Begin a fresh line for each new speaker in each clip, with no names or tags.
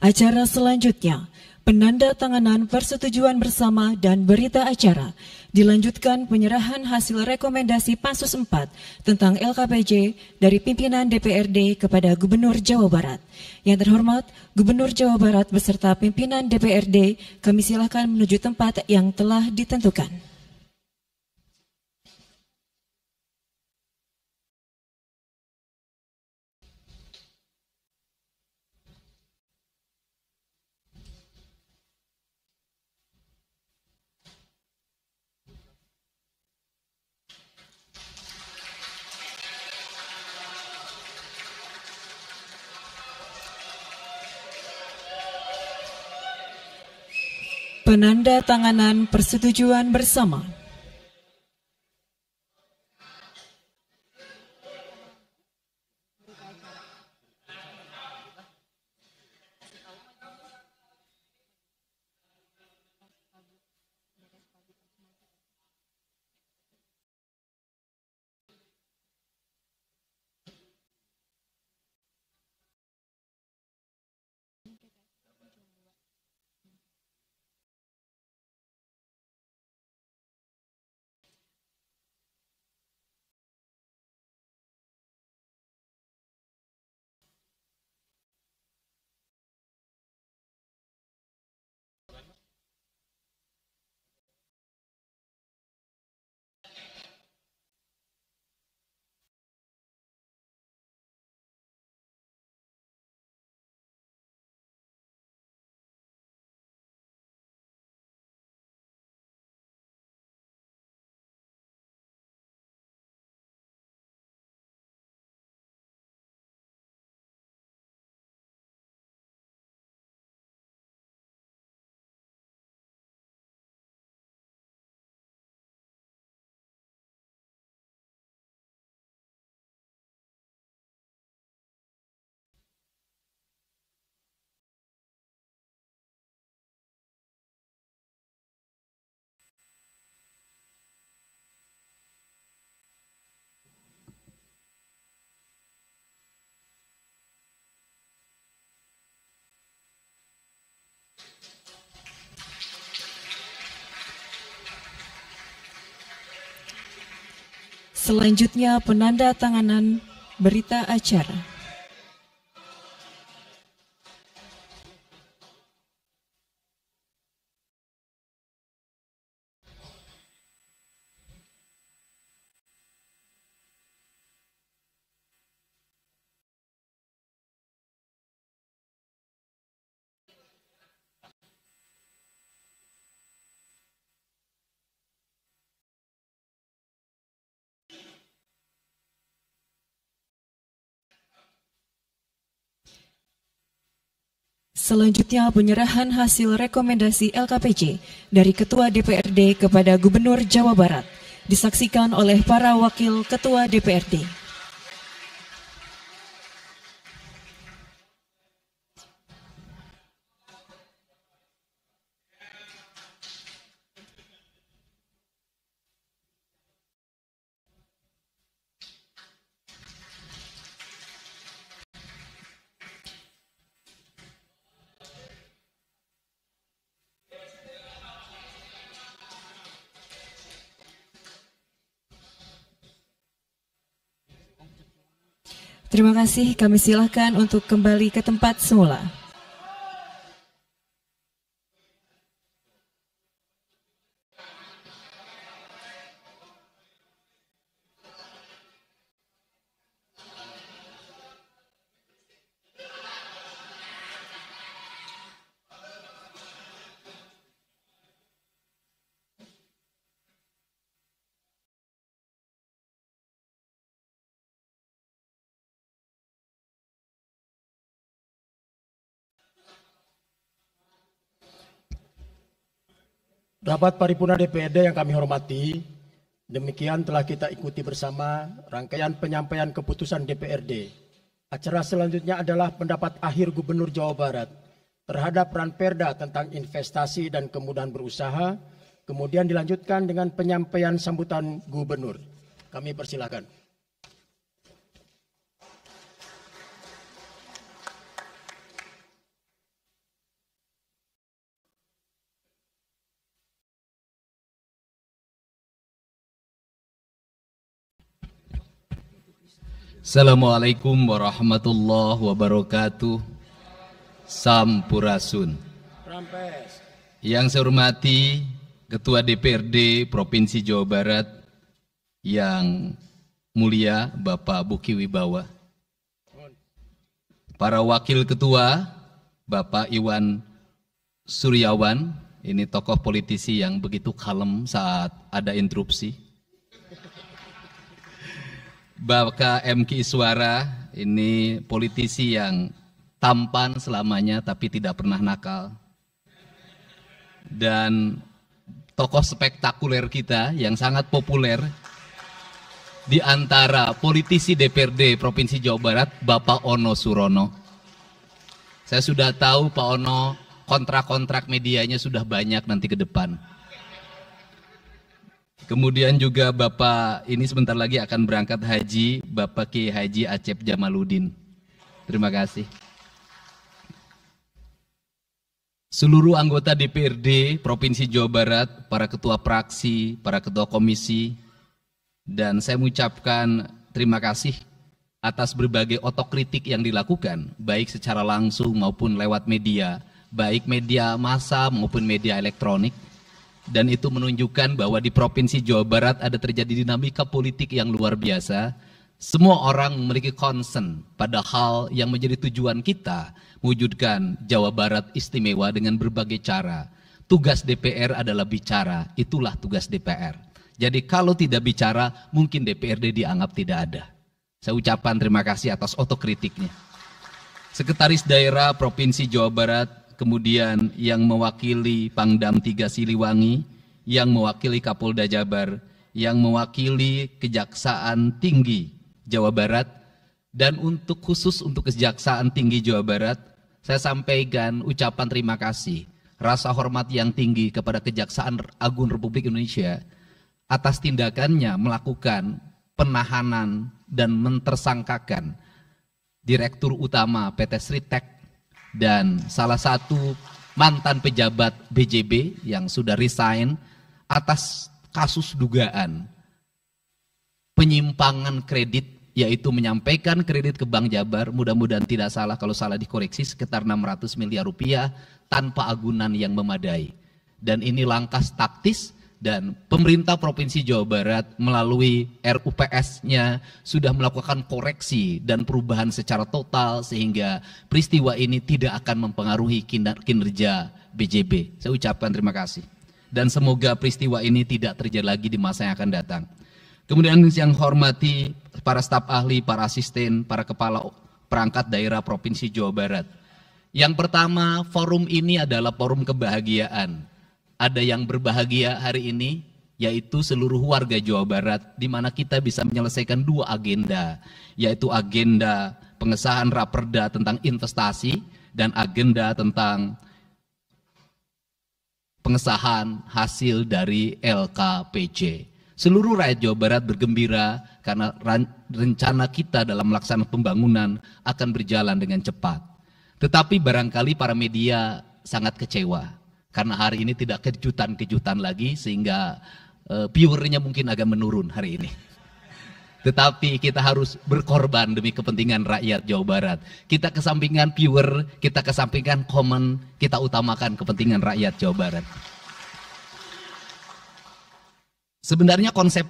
Acara selanjutnya, penandatanganan persetujuan bersama dan berita acara. Dilanjutkan penyerahan hasil rekomendasi Pansus 4 tentang LKPJ dari pimpinan DPRD kepada Gubernur Jawa Barat. Yang terhormat, Gubernur Jawa Barat beserta pimpinan DPRD, kami silakan menuju tempat yang telah ditentukan. Penandatanganan persetujuan bersama. Selanjutnya penandatanganan berita acara. Selanjutnya penyerahan hasil rekomendasi LKPJ dari Ketua DPRD kepada Gubernur Jawa Barat disaksikan oleh para wakil Ketua DPRD. Terima kasih, kami silakan untuk kembali ke tempat semula.
Rapat Paripurna DPRD yang kami hormati, demikian telah kita ikuti bersama rangkaian penyampaian keputusan DPRD. Acara selanjutnya adalah pendapat akhir Gubernur Jawa Barat terhadap Ranperda tentang investasi dan kemudahan berusaha, kemudian dilanjutkan dengan penyampaian sambutan Gubernur. Kami persilakan.
Assalamualaikum warahmatullahi wabarakatuh. Sampurasun.
Rampes.
Yang saya hormati Ketua DPRD Provinsi Jawa Barat yang mulia Bapak Buki Wibawa, para wakil ketua Bapak Iwan Suryawan, ini tokoh politisi yang begitu kalem saat ada interupsi. Bapak MK Iswara, ini politisi yang tampan selamanya tapi tidak pernah nakal. Dan tokoh spektakuler kita yang sangat populer di antara politisi DPRD Provinsi Jawa Barat, Bapak Ono Surono. Saya sudah tahu Pak Ono kontrak-kontrak medianya sudah banyak nanti ke depan. Kemudian juga Bapak ini sebentar lagi akan berangkat haji, Bapak Ki Haji Acep Jamaluddin. Terima kasih. Seluruh anggota DPRD Provinsi Jawa Barat, para ketua praksi, para ketua komisi, dan saya mengucapkan terima kasih atas berbagai otokritik yang dilakukan, baik secara langsung maupun lewat media, baik media massa maupun media elektronik. Dan itu menunjukkan bahwa di Provinsi Jawa Barat ada terjadi dinamika politik yang luar biasa. Semua orang memiliki concern pada hal yang menjadi tujuan kita, mewujudkan Jawa Barat istimewa dengan berbagai cara. Tugas DPR adalah bicara, itulah tugas DPR. Jadi kalau tidak bicara, mungkin DPRD dianggap tidak ada. Saya ucapkan terima kasih atas otokritiknya. Sekretaris Daerah Provinsi Jawa Barat, kemudian yang mewakili Pangdam 3 Siliwangi, yang mewakili Kapolda Jabar, yang mewakili Kejaksaan Tinggi Jawa Barat, dan khusus untuk Kejaksaan Tinggi Jawa Barat, saya sampaikan ucapan terima kasih, rasa hormat yang tinggi kepada Kejaksaan Agung Republik Indonesia atas tindakannya melakukan penahanan dan mentersangkakan Direktur Utama PT Sritek dan salah satu mantan pejabat BJB yang sudah resign atas kasus dugaan penyimpangan kredit, yaitu menyampaikan kredit ke Bank Jabar, mudah-mudahan tidak salah, kalau salah dikoreksi, sekitar 600 miliar rupiah tanpa agunan yang memadai. Dan ini langkah taktis, dan pemerintah Provinsi Jawa Barat melalui RUPS-nya sudah melakukan koreksi dan perubahan secara total sehingga peristiwa ini tidak akan mempengaruhi kinerja BJB. Saya ucapkan terima kasih. Dan semoga peristiwa ini tidak terjadi lagi di masa yang akan datang. Kemudian yang hormati para staf ahli, para asisten, para kepala perangkat daerah Provinsi Jawa Barat. Yang pertama, forum ini adalah forum kebahagiaan. Ada yang berbahagia hari ini, yaitu seluruh warga Jawa Barat, di mana kita bisa menyelesaikan dua agenda, yaitu agenda pengesahan Raperda tentang investasi dan agenda tentang pengesahan hasil dari LKPJ. Seluruh rakyat Jawa Barat bergembira karena rencana kita dalam melaksanakan pembangunan akan berjalan dengan cepat. Tetapi barangkali para media sangat kecewa karena hari ini tidak kejutan-kejutan lagi, sehingga viewernya mungkin agak menurun hari ini. Tetapi kita harus berkorban demi kepentingan rakyat Jawa Barat. Kita kesampingkan viewer, kita kesampingkan komen, kita utamakan kepentingan rakyat Jawa Barat. Sebenarnya konsep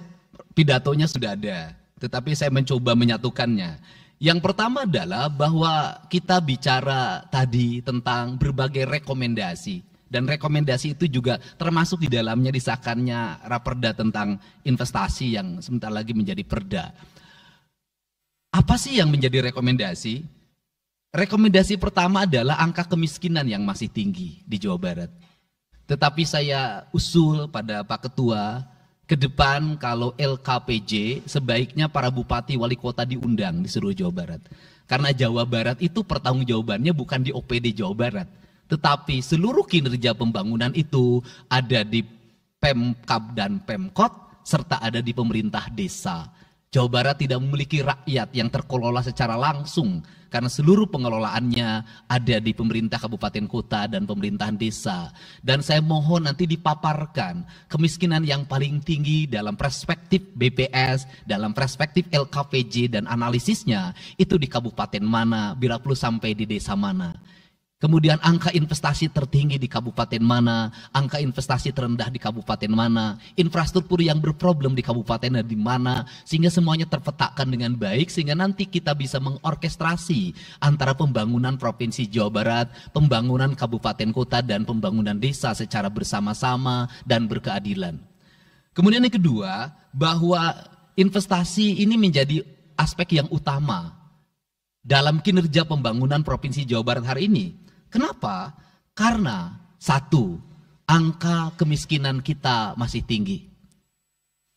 pidatonya sudah ada, tetapi saya mencoba menyatukannya. Yang pertama adalah bahwa kita bicara tadi tentang berbagai rekomendasi. Dan rekomendasi itu juga termasuk di dalamnya disahkannya Raperda tentang investasi yang sebentar lagi menjadi perda. Apa sih yang menjadi rekomendasi? Rekomendasi pertama adalah angka kemiskinan yang masih tinggi di Jawa Barat. Tetapi saya usul pada Pak Ketua, ke depan kalau LKPJ sebaiknya para bupati wali kota diundang di seluruh Jawa Barat. Karena Jawa Barat itu pertanggungjawabannya bukan di OPD Jawa Barat. Tetapi seluruh kinerja pembangunan itu ada di Pemkab dan Pemkot, serta ada di pemerintah desa. Jawa Barat tidak memiliki rakyat yang terkelola secara langsung karena seluruh pengelolaannya ada di pemerintah kabupaten kota dan pemerintahan desa. Dan saya mohon nanti dipaparkan kemiskinan yang paling tinggi dalam perspektif BPS, dalam perspektif LKPJ dan analisisnya itu di kabupaten mana, bila perlu sampai di desa mana. Kemudian angka investasi tertinggi di kabupaten mana, angka investasi terendah di kabupaten mana, infrastruktur yang berproblem di kabupaten di mana, sehingga semuanya terpetakan dengan baik, sehingga nanti kita bisa mengorkestrasi antara pembangunan Provinsi Jawa Barat, pembangunan kabupaten kota, dan pembangunan desa secara bersama-sama dan berkeadilan. Kemudian yang kedua, bahwa investasi ini menjadi aspek yang utama dalam kinerja pembangunan Provinsi Jawa Barat hari ini. Kenapa? Karena satu, angka kemiskinan kita masih tinggi.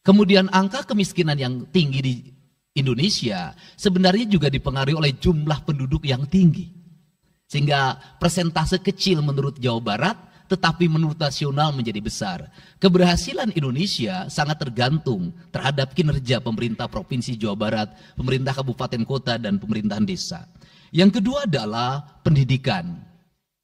Kemudian angka kemiskinan yang tinggi di Indonesia sebenarnya juga dipengaruhi oleh jumlah penduduk yang tinggi. Sehingga persentase kecil menurut Jawa Barat, tetapi menurut nasional menjadi besar. Keberhasilan Indonesia sangat tergantung terhadap kinerja pemerintah Provinsi Jawa Barat, pemerintah kabupaten kota, dan pemerintahan desa. Yang kedua adalah pendidikan.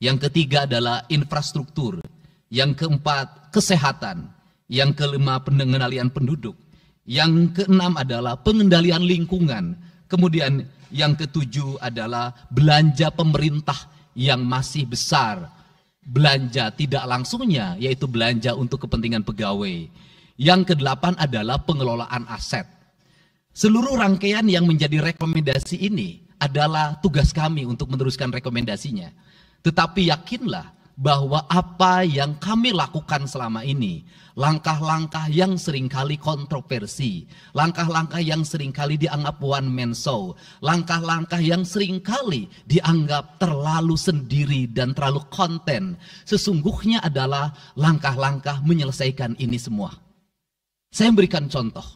Yang ketiga adalah infrastruktur. Yang keempat, kesehatan. Yang kelima, pengendalian penduduk. Yang keenam adalah pengendalian lingkungan. Kemudian yang ketujuh adalah belanja pemerintah yang masih besar. Belanja tidak langsungnya, yaitu belanja untuk kepentingan pegawai. Yang kedelapan adalah pengelolaan aset. Seluruh rangkaian yang menjadi rekomendasi ini adalah tugas kami untuk meneruskan rekomendasinya. Tetapi yakinlah bahwa apa yang kami lakukan selama ini, langkah-langkah yang seringkali kontroversi, langkah-langkah yang seringkali dianggap one man show, langkah-langkah yang seringkali dianggap terlalu sendiri dan terlalu konten, sesungguhnya adalah langkah-langkah menyelesaikan ini semua. Saya berikan contoh.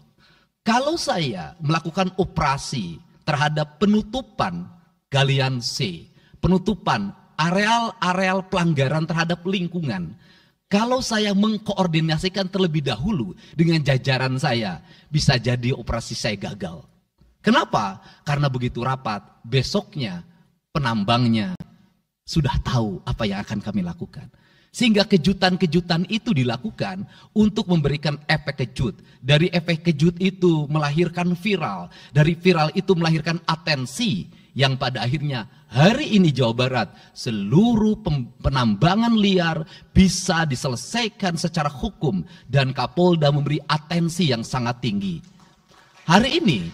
Kalau saya melakukan operasi terhadap penutupan galian C, penutupan areal-areal pelanggaran terhadap lingkungan, kalau saya mengkoordinasikan terlebih dahulu dengan jajaran saya, bisa jadi operasi saya gagal. Kenapa? Karena begitu rapat, besoknya penambangnya sudah tahu apa yang akan kami lakukan. Sehingga kejutan-kejutan itu dilakukan untuk memberikan efek kejut. Dari efek kejut itu melahirkan viral. Dari viral itu melahirkan atensi. Yang pada akhirnya hari ini Jawa Barat seluruh penambangan liar bisa diselesaikan secara hukum dan Kapolda memberi atensi yang sangat tinggi. Hari ini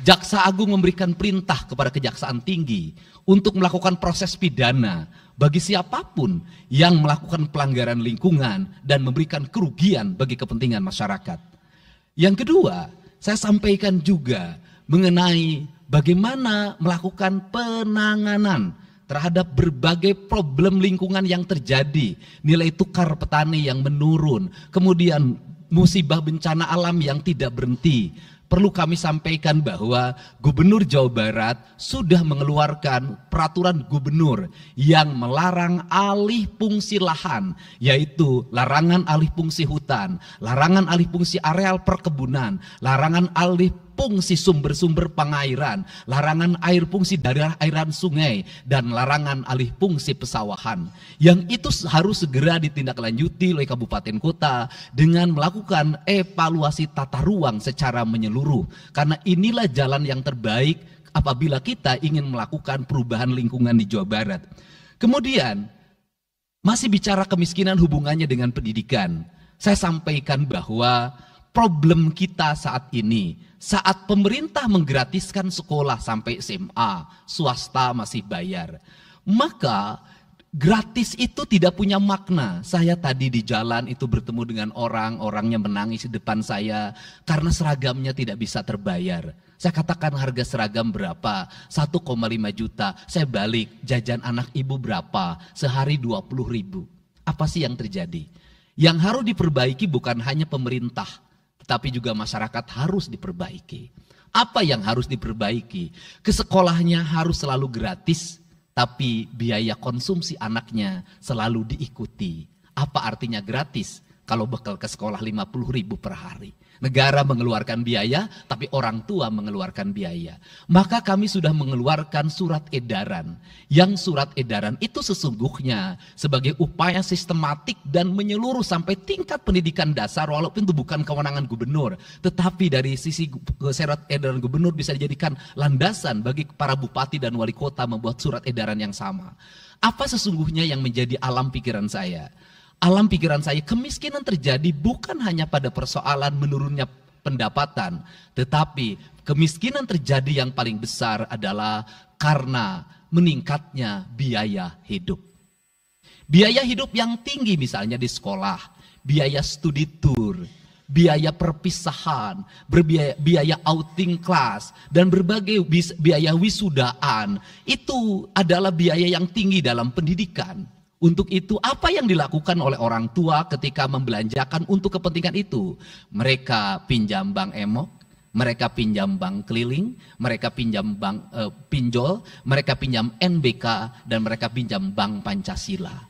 Jaksa Agung memberikan perintah kepada Kejaksaan Tinggi untuk melakukan proses pidana bagi siapapun yang melakukan pelanggaran lingkungan dan memberikan kerugian bagi kepentingan masyarakat. Yang kedua, saya sampaikan juga mengenai bagaimana melakukan penanganan terhadap berbagai problem lingkungan yang terjadi. Nilai tukar petani yang menurun, kemudian musibah bencana alam yang tidak berhenti. Perlu kami sampaikan bahwa Gubernur Jawa Barat sudah mengeluarkan peraturan gubernur yang melarang alih fungsi lahan, yaitu larangan alih fungsi hutan, larangan alih fungsi areal perkebunan, larangan alih fungsi sumber-sumber pengairan, larangan air fungsi dari airan sungai, dan larangan alih fungsi pesawahan. Yang itu harus segera ditindaklanjuti oleh kabupaten kota dengan melakukan evaluasi tata ruang secara menyeluruh. Karena inilah jalan yang terbaik apabila kita ingin melakukan perubahan lingkungan di Jawa Barat. Kemudian, masih bicara kemiskinan hubungannya dengan pendidikan. Saya sampaikan bahwa problem kita saat ini, saat pemerintah menggratiskan sekolah sampai SMA, swasta masih bayar, maka gratis itu tidak punya makna. Saya tadi di jalan itu bertemu dengan orangnya menangis di depan saya karena seragamnya tidak bisa terbayar. Saya katakan harga seragam berapa? 1,5 juta. Saya balik, jajan anak ibu berapa? Sehari 20.000. Apa sih yang terjadi? Yang harus diperbaiki bukan hanya pemerintah, tapi juga masyarakat harus diperbaiki. Apa yang harus diperbaiki? Ke sekolahnya harus selalu gratis, tapi biaya konsumsi anaknya selalu diikuti. Apa artinya gratis? kalau bekal ke sekolah 50.000 per hari. Negara mengeluarkan biaya, tapi orang tua mengeluarkan biaya. Maka kami sudah mengeluarkan surat edaran. Yang surat edaran itu sesungguhnya sebagai upaya sistematik dan menyeluruh sampai tingkat pendidikan dasar, walaupun itu bukan kewenangan gubernur. Tetapi dari sisi surat edaran gubernur bisa dijadikan landasan bagi para bupati dan wali kota membuat surat edaran yang sama. Apa sesungguhnya yang menjadi alam pikiran saya? Alam pikiran saya, kemiskinan terjadi bukan hanya pada persoalan menurunnya pendapatan, tetapi kemiskinan terjadi yang paling besar adalah karena meningkatnya biaya hidup. Biaya hidup yang tinggi misalnya di sekolah, biaya studi tour, biaya perpisahan, biaya outing kelas, dan berbagai biaya wisudaan, itu adalah biaya yang tinggi dalam pendidikan. Untuk itu, apa yang dilakukan oleh orang tua ketika membelanjakan untuk kepentingan itu? Mereka pinjam bank emok, mereka pinjam bank keliling, mereka pinjam bank pinjol, mereka pinjam NBK, dan mereka pinjam bank Pancasila.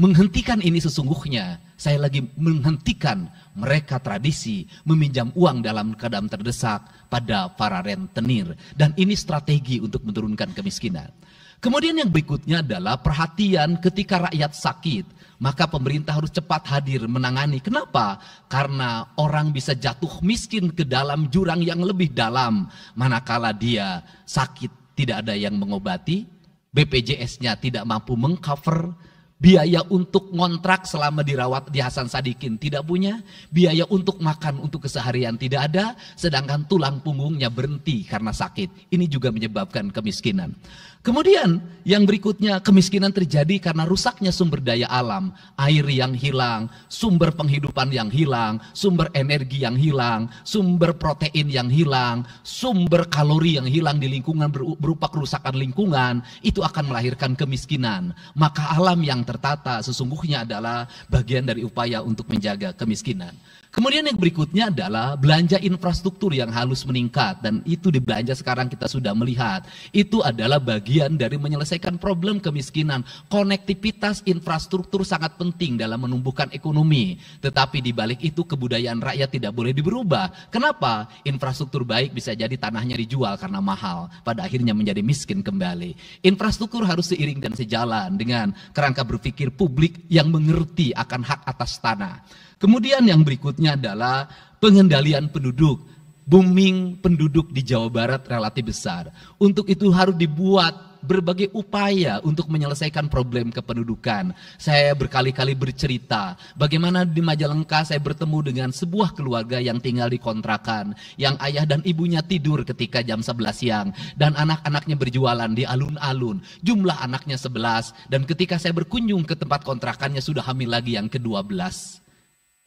Menghentikan ini sesungguhnya, saya lagi menghentikan mereka tradisi meminjam uang dalam keadaan terdesak pada para rentenir. Dan ini strategi untuk menurunkan kemiskinan. Kemudian yang berikutnya adalah perhatian ketika rakyat sakit. Maka pemerintah harus cepat hadir menangani. Kenapa? Karena orang bisa jatuh miskin ke dalam jurang yang lebih dalam. Manakala dia sakit tidak ada yang mengobati, BPJS-nya tidak mampu mengcover, biaya untuk ngontrak selama dirawat di Hasan Sadikin tidak punya, biaya untuk makan untuk keseharian tidak ada, sedangkan tulang punggungnya berhenti karena sakit. Ini juga menyebabkan kemiskinan. Kemudian yang berikutnya, kemiskinan terjadi karena rusaknya sumber daya alam, air yang hilang, sumber penghidupan yang hilang, sumber energi yang hilang, sumber protein yang hilang, sumber kalori yang hilang di lingkungan berupa kerusakan lingkungan, itu akan melahirkan kemiskinan. Maka alam yang tertata sesungguhnya adalah bagian dari upaya untuk menjaga kemiskinan. Kemudian yang berikutnya adalah belanja infrastruktur yang harus meningkat, dan itu di belanja sekarang kita sudah melihat. Itu adalah bagian dari menyelesaikan problem kemiskinan. Konektivitas infrastruktur sangat penting dalam menumbuhkan ekonomi, tetapi di balik itu kebudayaan rakyat tidak boleh diberubah. Kenapa? Infrastruktur baik bisa jadi tanahnya dijual karena mahal, pada akhirnya menjadi miskin kembali. Infrastruktur harus seiring dan sejalan dengan kerangka berpikir publik yang mengerti akan hak atas tanah. Kemudian yang berikutnya adalah pengendalian penduduk. Booming penduduk di Jawa Barat relatif besar. Untuk itu harus dibuat berbagai upaya untuk menyelesaikan problem kependudukan. Saya berkali-kali bercerita bagaimana di Majalengka saya bertemu dengan sebuah keluarga yang tinggal di kontrakan, yang ayah dan ibunya tidur ketika jam 11 siang dan anak-anaknya berjualan di alun-alun. Jumlah anaknya 11, dan ketika saya berkunjung ke tempat kontrakannya sudah hamil lagi yang ke-12.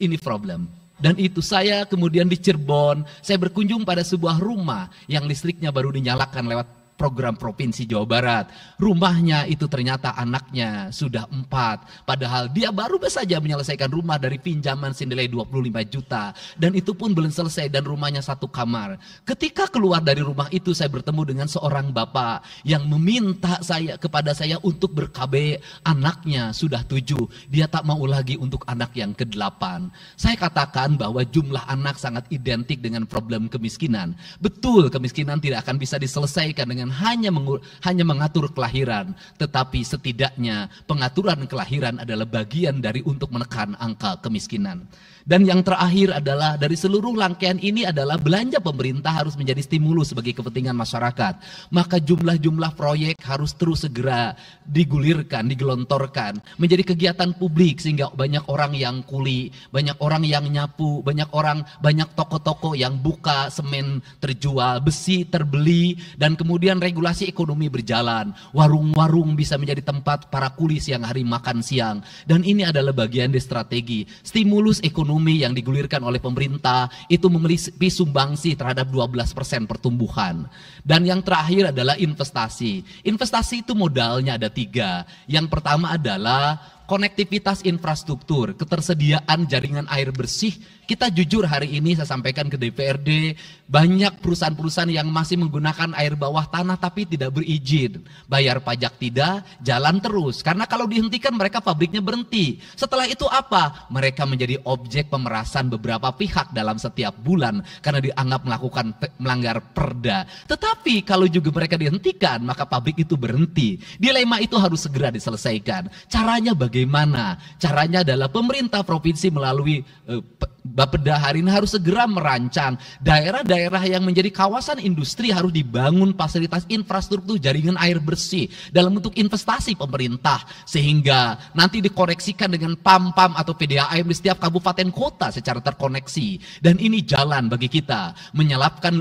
Ini problem. Dan itu saya kemudian di Cirebon, saya berkunjung pada sebuah rumah yang listriknya baru dinyalakan lewat program Provinsi Jawa Barat. Rumahnya itu ternyata anaknya sudah 4. Padahal dia baru saja menyelesaikan rumah dari pinjaman senilai 25 juta. Dan itu pun belum selesai dan rumahnya 1 kamar. Ketika keluar dari rumah itu saya bertemu dengan seorang bapak yang meminta kepada saya untuk ber-KB. Anaknya sudah 7. Dia tak mau lagi untuk anak yang ke-8. Saya katakan bahwa jumlah anak sangat identik dengan problem kemiskinan. Betul, kemiskinan tidak akan bisa diselesaikan dengan hanya mengatur kelahiran, tetapi setidaknya pengaturan kelahiran adalah bagian dari untuk menekan angka kemiskinan. Dan yang terakhir adalah dari seluruh rangkaian ini adalah belanja pemerintah harus menjadi stimulus bagi kepentingan masyarakat. Maka jumlah-jumlah proyek harus terus segera digulirkan, digelontorkan menjadi kegiatan publik sehingga banyak orang yang kuli, banyak orang yang nyapu, banyak toko-toko yang buka, semen terjual, besi terbeli, dan kemudian regulasi ekonomi berjalan. Warung-warung bisa menjadi tempat para kuli siang hari makan siang. Dan ini adalah bagian dari strategi stimulus ekonomi yang digulirkan oleh pemerintah, itu memiliki sumbangsi terhadap 12% pertumbuhan. Dan yang terakhir adalah investasi. Investasi itu modalnya ada 3. Yang pertama adalah Konektivitas infrastruktur, ketersediaan jaringan air bersih. Kita jujur hari ini saya sampaikan ke DPRD, banyak perusahaan-perusahaan yang masih menggunakan air bawah tanah tapi tidak berizin. Bayar pajak tidak, jalan terus. Karena kalau dihentikan mereka pabriknya berhenti. Setelah itu apa? Mereka menjadi objek pemerasan beberapa pihak dalam setiap bulan karena dianggap melanggar perda. Tetapi kalau juga mereka dihentikan, maka pabrik itu berhenti. Dilema itu harus segera diselesaikan. Caranya bagaimana? Caranya adalah pemerintah provinsi melalui Bapeda hari ini harus segera merancang daerah-daerah yang menjadi kawasan industri harus dibangun fasilitas infrastruktur jaringan air bersih dalam bentuk investasi pemerintah sehingga nanti dikoneksikan dengan PAM-PAM atau PDAM di setiap kabupaten kota secara terkoneksi. Dan ini jalan bagi kita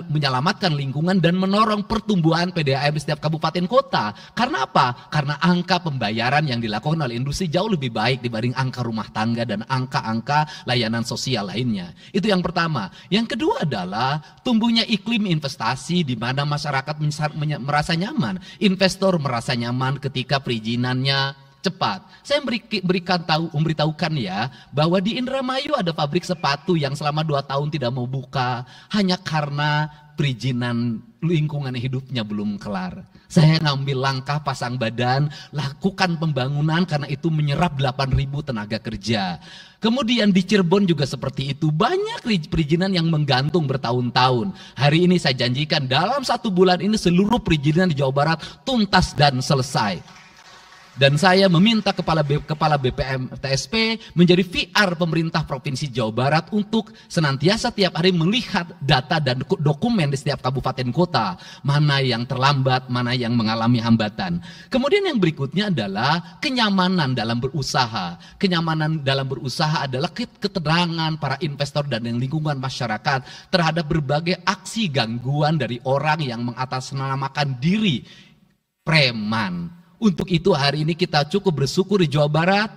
menyelamatkan lingkungan dan menorong pertumbuhan PDAM di setiap kabupaten kota. Karena apa? Karena angka pembayaran yang dilakukan oleh industri jauh lebih baik dibanding angka rumah tangga dan angka-angka layanan sosial lainnya. Itu yang pertama. Yang kedua adalah tumbuhnya iklim investasi di mana masyarakat merasa nyaman. Investor merasa nyaman ketika perizinannya cepat. Saya memberitahukan ya bahwa di Indramayu ada pabrik sepatu yang selama 2 tahun tidak mau buka hanya karena perizinan lingkungan hidupnya belum kelar. Saya ngambil langkah pasang badan, lakukan pembangunan karena itu menyerap 8.000 tenaga kerja. Kemudian di Cirebon juga seperti itu, banyak perizinan yang menggantung bertahun-tahun. Hari ini saya janjikan dalam 1 bulan ini seluruh perizinan di Jawa Barat tuntas dan selesai. Dan saya meminta kepala BPM TSP menjadi VR pemerintah Provinsi Jawa Barat untuk senantiasa tiap hari melihat data dan dokumen di setiap kabupaten kota. Mana yang terlambat, mana yang mengalami hambatan. Kemudian yang berikutnya adalah kenyamanan dalam berusaha. Kenyamanan dalam berusaha adalah keterangan para investor dan lingkungan masyarakat terhadap berbagai aksi gangguan dari orang yang mengatasnamakan diri preman. Untuk itu hari ini kita cukup bersyukur di Jawa Barat,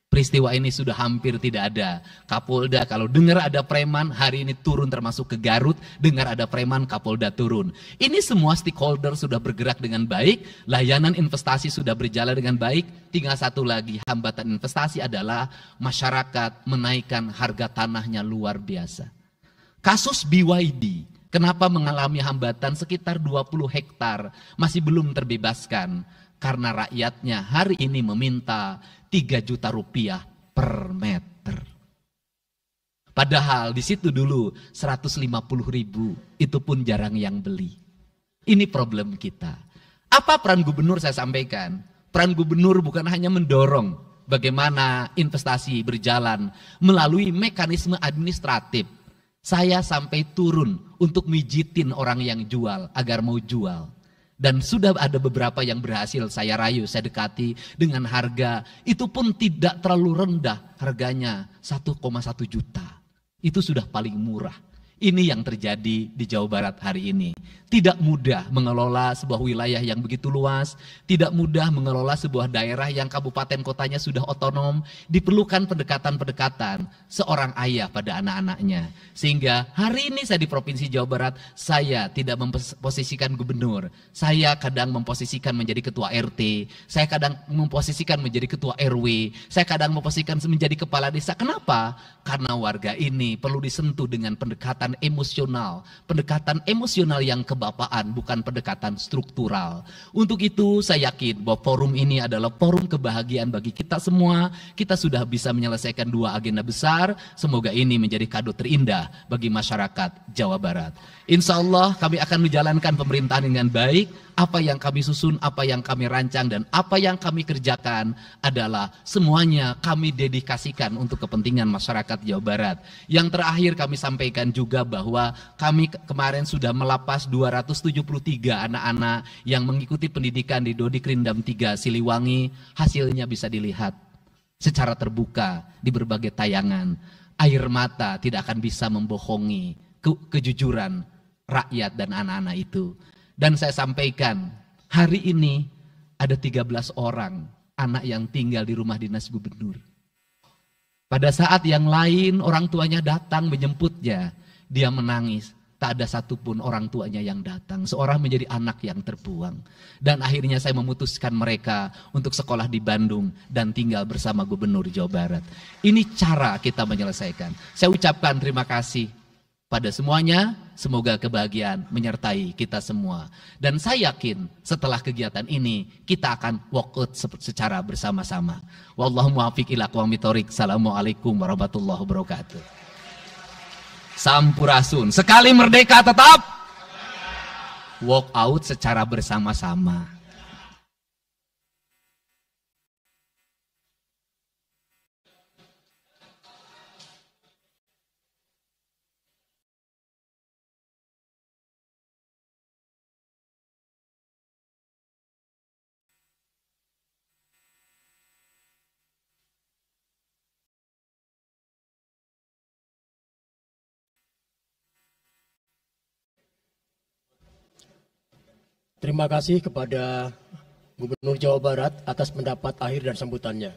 peristiwa ini sudah hampir tidak ada. Kapolda kalau dengar ada preman, hari ini turun termasuk ke Garut, dengar ada preman, Kapolda turun. Ini semua stakeholder sudah bergerak dengan baik, layanan investasi sudah berjalan dengan baik, tinggal satu lagi hambatan investasi adalah masyarakat menaikkan harga tanahnya luar biasa. Kasus BYD, kenapa mengalami hambatan sekitar 20 hektar, masih belum terbebaskan? Karena rakyatnya hari ini meminta 3 juta rupiah per meter. Padahal di situ dulu 150.000, itu pun jarang yang beli. Ini problem kita. Apa peran gubernur saya sampaikan? Peran gubernur bukan hanya mendorong bagaimana investasi berjalan melalui mekanisme administratif. Saya sampai turun untuk mijitin orang yang jual agar mau jual. Dan sudah ada beberapa yang berhasil saya rayu, saya dekati dengan harga. Itu pun tidak terlalu rendah, harganya 1,1 juta. Itu sudah paling murah. Ini yang terjadi di Jawa Barat hari ini. Tidak mudah mengelola sebuah wilayah yang begitu luas, tidak mudah mengelola sebuah daerah yang kabupaten kotanya sudah otonom, diperlukan pendekatan-pendekatan seorang ayah pada anak-anaknya. Sehingga hari ini saya di Provinsi Jawa Barat, saya tidak memposisikan gubernur, saya kadang memposisikan menjadi ketua RT, saya kadang memposisikan menjadi ketua RW, saya kadang memposisikan menjadi kepala desa. Kenapa? Karena warga ini perlu disentuh dengan pendekatan pendekatan emosional yang kebapaan, bukan pendekatan struktural. Untuk itu saya yakin bahwa forum ini adalah forum kebahagiaan bagi kita semua. Kita sudah bisa menyelesaikan 2 agenda besar. Semoga ini menjadi kado terindah bagi masyarakat Jawa Barat. Insya Allah kami akan menjalankan pemerintahan dengan baik. Apa yang kami susun, apa yang kami rancang, dan apa yang kami kerjakan adalah semuanya kami dedikasikan untuk kepentingan masyarakat Jawa Barat. Yang terakhir kami sampaikan juga bahwa kami kemarin sudah melapas 273 anak-anak yang mengikuti pendidikan di Dodi Krindam 3 Siliwangi. Hasilnya bisa dilihat secara terbuka di berbagai tayangan. Air mata tidak akan bisa membohongi kejujuran rakyat dan anak-anak itu. Dan saya sampaikan, hari ini ada 13 orang anak yang tinggal di rumah dinas gubernur. Pada saat yang lain orang tuanya datang menjemputnya, dia menangis. tak ada satupun orang tuanya yang datang. Seorang menjadi anak yang terbuang. Dan akhirnya saya memutuskan mereka untuk sekolah di Bandung dan tinggal bersama Gubernur Jawa Barat. Ini cara kita menyelesaikan. Saya ucapkan terima kasih pada semuanya. Semoga kebahagiaan menyertai kita semua. Dan saya yakin setelah kegiatan ini kita akan walk out secara bersama-sama. Wallahu muwaffiq ila aqwamit thoriq. Assalamualaikum warahmatullahi wabarakatuh. Sampurasun. Sekali merdeka tetap walk out secara bersama-sama.
Terima kasih kepada Gubernur Jawa Barat atas pendapat akhir dan sambutannya.